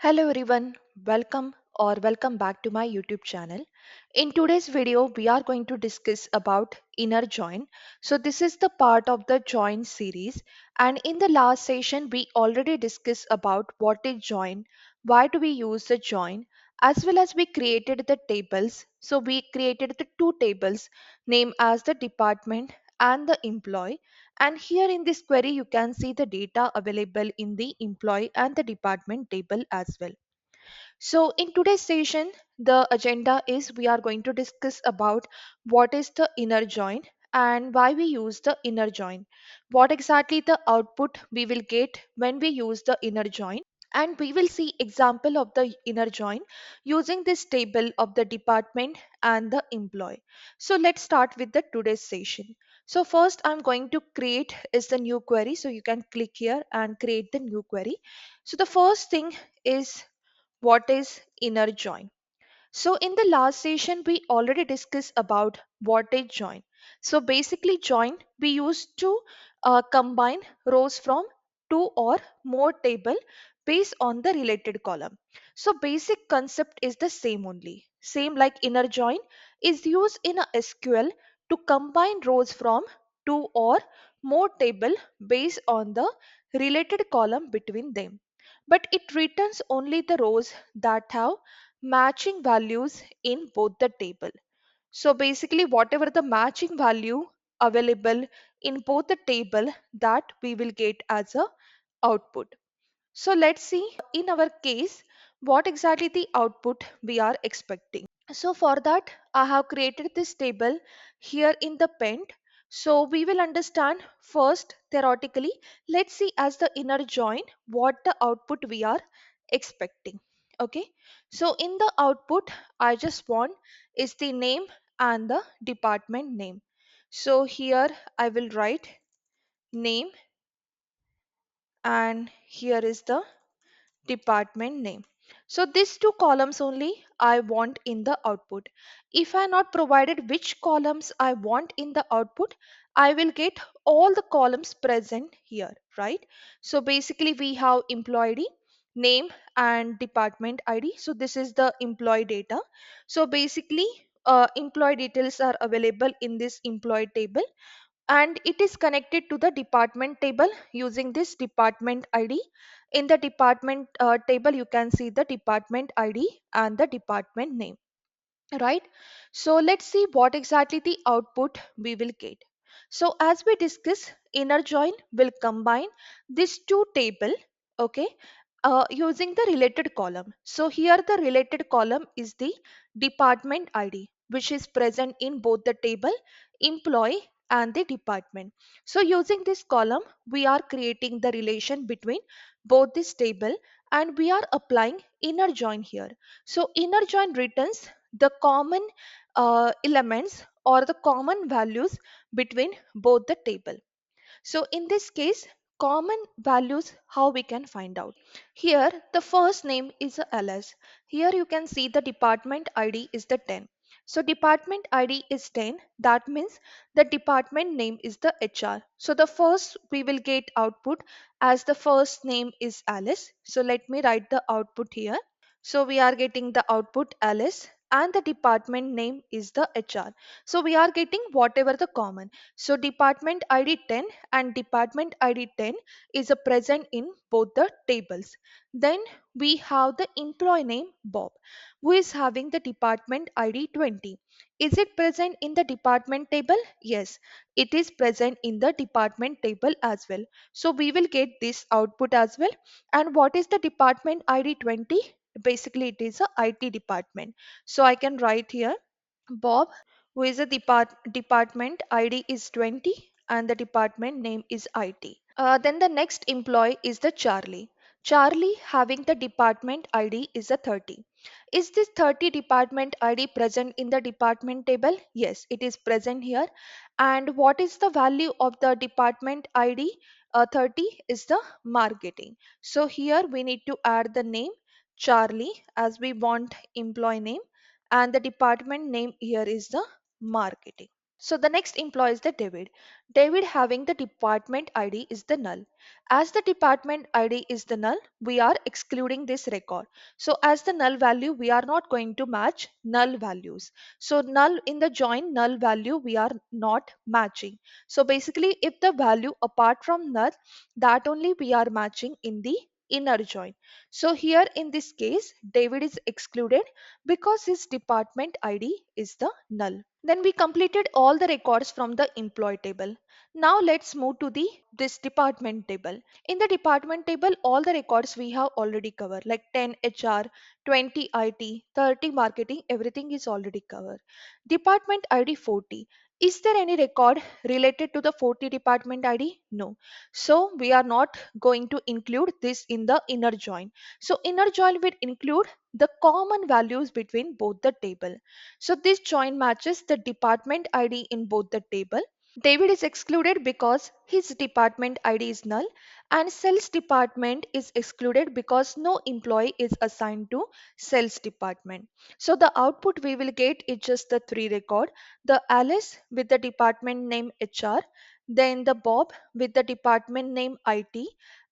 Hello everyone, welcome back to my YouTube channel. In today's video, we are going to discuss about inner join. So this is the part of the join series, and in the last session we already discussed about what is join, why do we use the join, as well as we created the tables. So we created the two tables named as the department and the employee, and here in this query you can see the data available in the employee and the department table as well. So in today's session, the agenda is we are going to discuss about what is the inner join and why we use the inner join, what exactly the output we will get when we use the inner join, and we will see example of the inner join using this table of the department and the employee. So let's start with the today's session. So first I'm going to create is the new query, so you can click here and create the new query. So the first thing is what is inner join. So in the last session, we already discussed about what is join. So basically join, we used to combine rows from two or more table based on the related column. So basic concept is the same only. Same like inner join is used in a SQL to combine rows from two or more table based on the related column between them. But it returns only the rows that have matching values in both the table. So basically whatever the matching value available in both the table, that we will get as a output. So let's see in our case what exactly the output we are expecting. So for that I have created this table here in the pend. So we will understand first theoretically. Let's see as the inner join what the output we are expecting. Okay, so in the output I just want is the name and the department name. So here I will write name, and here is the department name. So these two columns only I want in the output. If I not provided which columns I want in the output, I will get all the columns present here, right? So basically we have employee ID, name and department ID. So this is the employee data. So basically employee details are available in this employee table, and it is connected to the department table using this department ID. In the department table you can see the department ID and the department name, right? So let's see what exactly the output we will get. So as we discuss, inner join will combine these two table, okay, using the related column. So here the related column is the department ID, which is present in both the table employee and the department. So using this column we are creating the relation between both this table, and we are applying inner join here. So inner join returns the common elements or the common values between both the table. So in this case, common values, how we can find out. Here the first name is a ls. Here you can see the department id is the 10. So department id is 10, that means the department name is the hr. So the first we will get output as the first name is alice. So let me write the output here. So we are getting the output Alice, and the department name is the HR. So we are getting whatever the common. So department ID 10 and department ID 10 is a present in both the tables. Then we have the employee name Bob, who is having the department ID 20. Is it present in the department table? Yes, it is present in the department table as well. So we will get this output as well. And what is the department ID 20? Basically it is a IT department. So I can write here Bob, who is a department ID is 20 and the department name is IT. Then the next employee is the Charlie. Charlie having the department ID is a 30. Is this 30 department ID present in the department table? Yes, it is present here. And what is the value of the department ID? 30 is the marketing. So here we need to add the name Charlie as we want employee name, and the department name here is the marketing. So the next employee is the David. David having the department ID is the null. As the department ID is the null, we are excluding this record. So as the null value, we are not going to match null values. So null in the join null value, we are not matching. So basically, if the value apart from null, that only we are matching in the inner join. So here in this case, David is excluded because his department ID is the null. Then we completed all the records from the employee table. Now let's move to the this department table. In the department table, all the records we have already covered, like 10 HR, 20 IT, 30 marketing, everything is already covered. Department ID 40. Is there any record related to the 40 department ID? No. So we are not going to include this in the inner join. So inner join will include the common values between both the table. So this join matches the department ID in both the table. David is excluded because his department ID is null, and sales department is excluded because no employee is assigned to sales department. So the output we will get is just the three record, the Alice with the department name HR, then the Bob with the department name IT,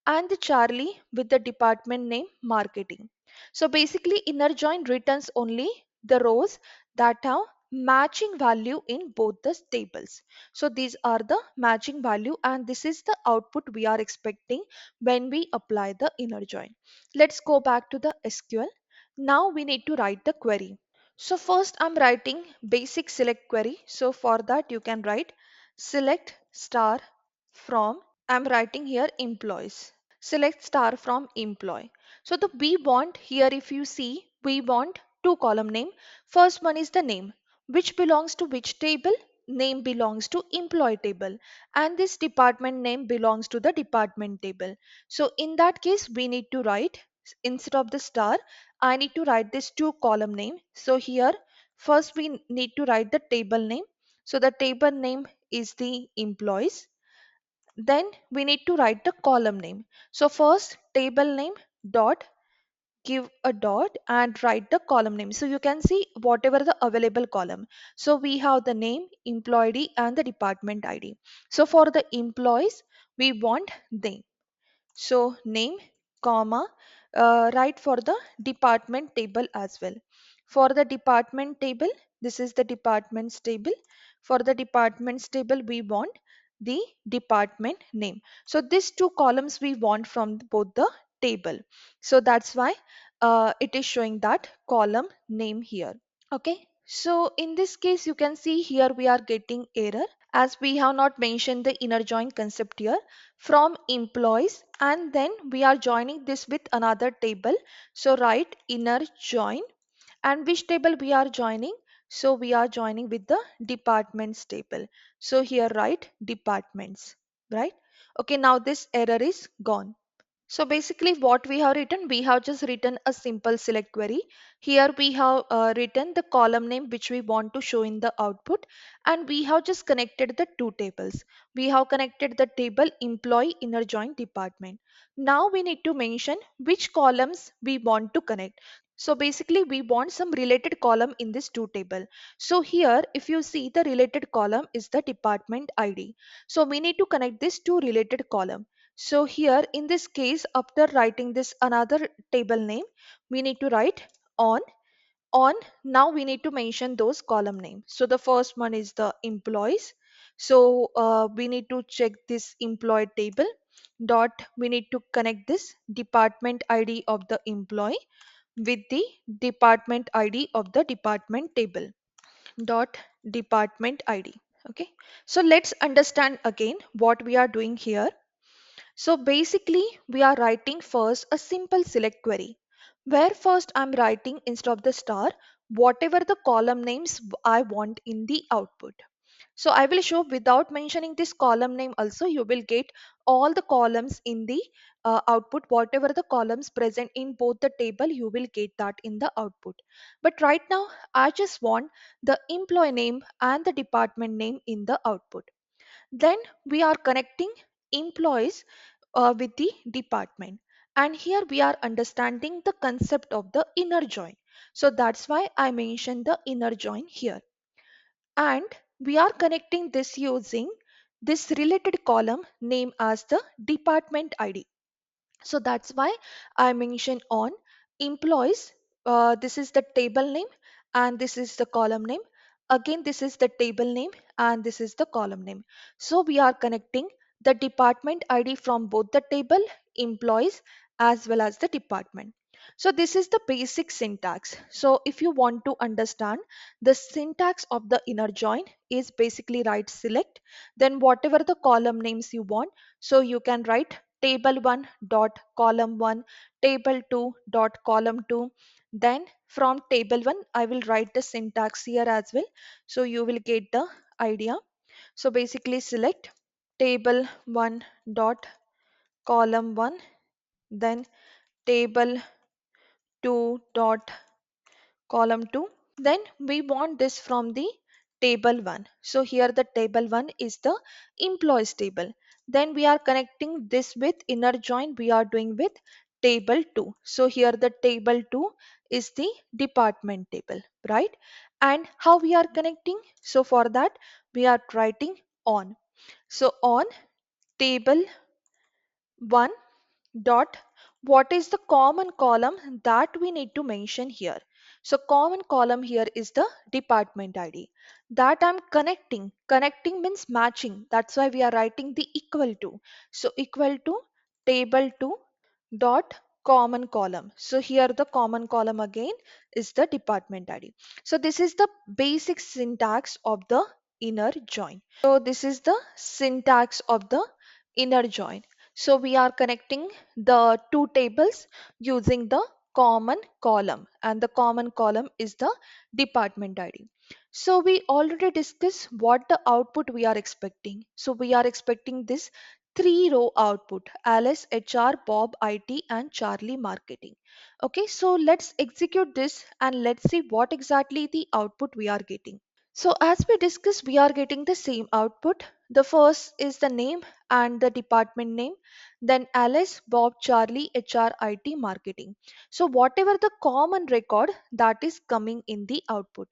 and the Charlie with the department name marketing. So basically inner join returns only the rows that have matching value in both the tables. So these are the matching value, and this is the output we are expecting when we apply the inner join. Let's go back to the SQL. Now we need to write the query. So first I'm writing basic select query. So for that you can write select star from, I'm writing here employees. Select star from employee. So the we want here, if you see, we want two column name. First one is the name, which belongs to which table. Name belongs to employee table, and this department name belongs to the department table. So in that case we need to write, instead of the star, I need to write this two column name. So here first we need to write the table name. So the table name is the employees. Then we need to write the column name. So first table name dot, give a dot and write the column name. So you can see whatever the available column. So we have the name, employee ID and the department ID. So for the employees we want name. So name, comma, write for the department table as well. For the department table, this is the departments table. For the departments table, we want the department name. So these two columns we want from both the table. So that's why it is showing that column name here. Okay. So in this case, you can see here we are getting error as we have not mentioned the inner join concept here from employees, and then we are joining this with another table. So write inner join, and which table we are joining? So we are joining with the departments table. So here write departments, right? Okay, now this error is gone. So basically what we have written, we have just written a simple select query. Here we have written the column name which we want to show in the output, and we have just connected the two tables. We have connected the table employee inner join department. Now we need to mention which columns we want to connect. So basically we want some related column in this two table. So here if you see, the related column is the department ID. So we need to connect this two related column. So here in this case, after writing this another table name, we need to write on. On, now we need to mention those column names. So the first one is the employees. So we need to check this employee table dot, we need to connect this department ID of the employee with the department ID of the department table dot department ID. Okay, so let's understand again what we are doing here. So basically, we are writing first a simple select query, where first I'm writing, instead of the star, whatever the column names I want in the output. So I will show without mentioning this column name also, you will get all the columns in the output. Whatever the columns present in both the table, you will get that in the output. But right now, I just want the employee name and the department name in the output. Then we are connecting employees with the department. And here we are understanding the concept of the inner join. So that's why I mentioned the inner join here. And we are connecting this using this related column name as the department ID. So that's why I mentioned on employees. This is the table name and this is the column name. Again, this is the table name and this is the column name. So we are connecting the department ID from both the table, employees, as well as the department. So this is the basic syntax. So if you want to understand the syntax of the inner join is basically write select, then whatever the column names you want, so you can write table 1 dot column 1, table 2 dot column 2. Then from table 1 I will write the syntax here as well, so you will get the idea. So basically select table 1 dot column 1, then table 2 dot column 2. Then we want this from the table 1. So here the table 1 is the employees table. Then we are connecting this with inner join we are doing with table 2. So here the table 2 is the department table, right? And how we are connecting? So for that we are writing on. So on table 1 dot, what is the common column that we need to mention here? So common column here is the department ID that I'm connecting means matching, that's why we are writing the equal to. So equal to table 2 dot common column. So here the common column again is the department ID. So this is the basic syntax of the inner join. So this is the syntax of the inner join. So we are connecting the two tables using the common column, and the common column is the department ID. So we already discussed what the output we are expecting. So we are expecting this three row output: Alice, HR, Bob, IT, and Charlie, marketing. Okay, so let's execute this and let's see what exactly the output we are getting. So as we discussed, we are getting the same output. The first is the name and the department name, then Alice, Bob, Charlie, HR, IT, marketing. So whatever the common record that is coming in the output.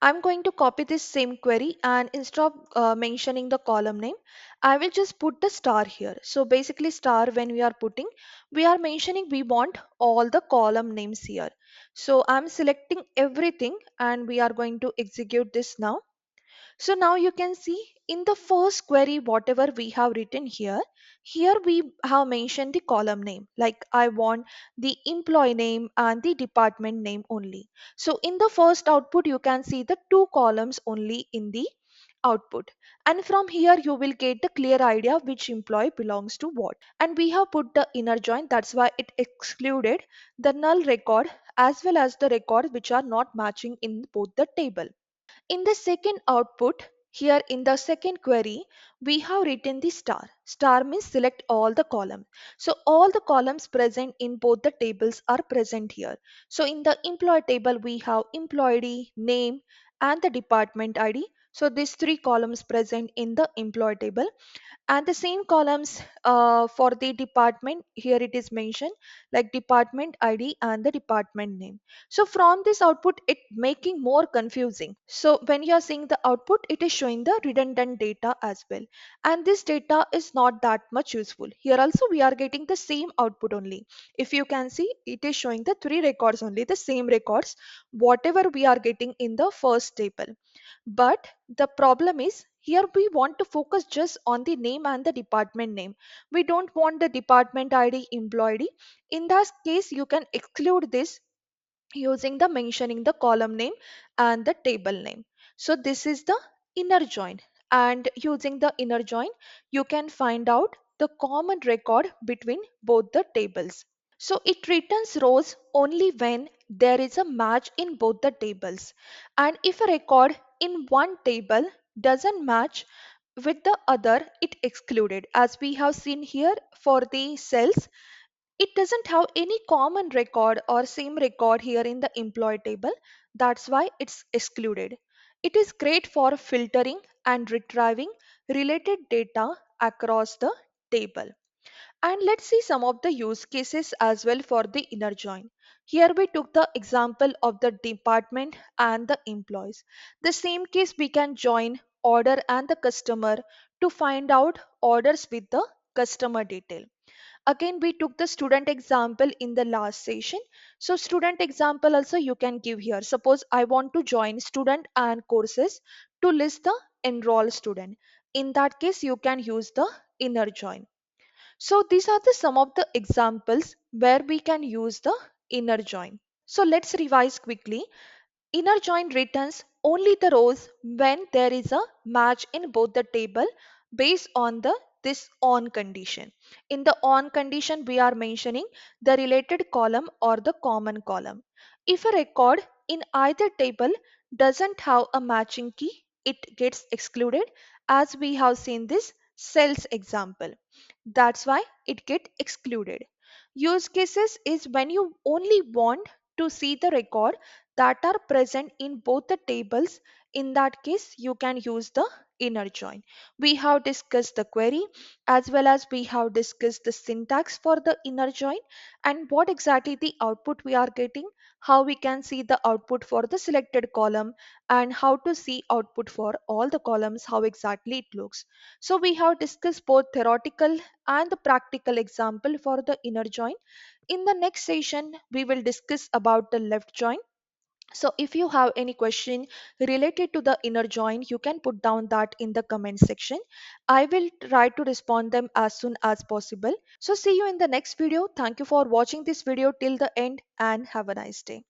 I'm going to copy this same query, and instead of mentioning the column name, I will just put the star here. So basically star, when we are putting, we are mentioning we want all the column names here. So I'm selecting everything and we are going to execute this now. So now you can see in the first query, whatever we have written here, here we have mentioned the column name. Like I want the employee name and the department name only. So in the first output, you can see the two columns only in the output. And from here, you will get the clear idea which employee belongs to what. And we have put the inner join. That's why it excluded the null record as well as the records which are not matching in both the table. In the second output, here in the second query, we have written the star. Star means select all the columns. So all the columns present in both the tables are present here. So in the employee table, we have employee ID, name, and the department ID. So these three columns present in the employee table, and the same columns for the department, here it is mentioned like department ID and the department name. So from this output it making more confusing. So when you are seeing the output, it is showing the redundant data as well, and this data is not that much useful. Here also we are getting the same output only. If you can see, it is showing the three records only, the same records whatever we are getting in the first table. But the problem is here we want to focus just on the name and the department name. We don't want the department ID, employee ID. In that case, you can exclude this using the mentioning the column name and the table name. So this is the inner join, and using the inner join you can find out the common record between both the tables. So it returns rows only when there is a match in both the tables. And if a record in one table doesn't match with the other, it excluded. As we have seen here for the cells, it doesn't have any common record or same record here in the employee table. That's why it's excluded. It is great for filtering and retrieving related data across the table. And let's see some of the use cases as well for the inner join. Here we took the example of the department and the employees. The same case we can join order and the customer to find out orders with the customer detail. Again, we took the student example in the last session. So student example also you can give here. Suppose I want to join student and courses to list the enrolled student. In that case, you can use the inner join. So these are the some of the examples where we can use the inner join. So let's revise quickly. Inner join returns only the rows when there is a match in both the table based on the this on condition. In the on condition, we are mentioning the related column or the common column. If a record in either table doesn't have a matching key, it gets excluded, as we have seen this cells example. That's why it get excluded. Use cases is when you only want to see the record that are present in both the tables. In that case, you can use the inner join. We have discussed the query as well as we have discussed the syntax for the inner join and what exactly the output we are getting, how we can see the output for the selected column, and how to see output for all the columns, how exactly it looks. So we have discussed both theoretical and the practical example for the inner join. In the next session, we will discuss about the left join. So if you have any question related to the inner join, you can put down that in the comment section. I will try to respond them as soon as possible. So see you in the next video. Thank you for watching this video till the end and have a nice day.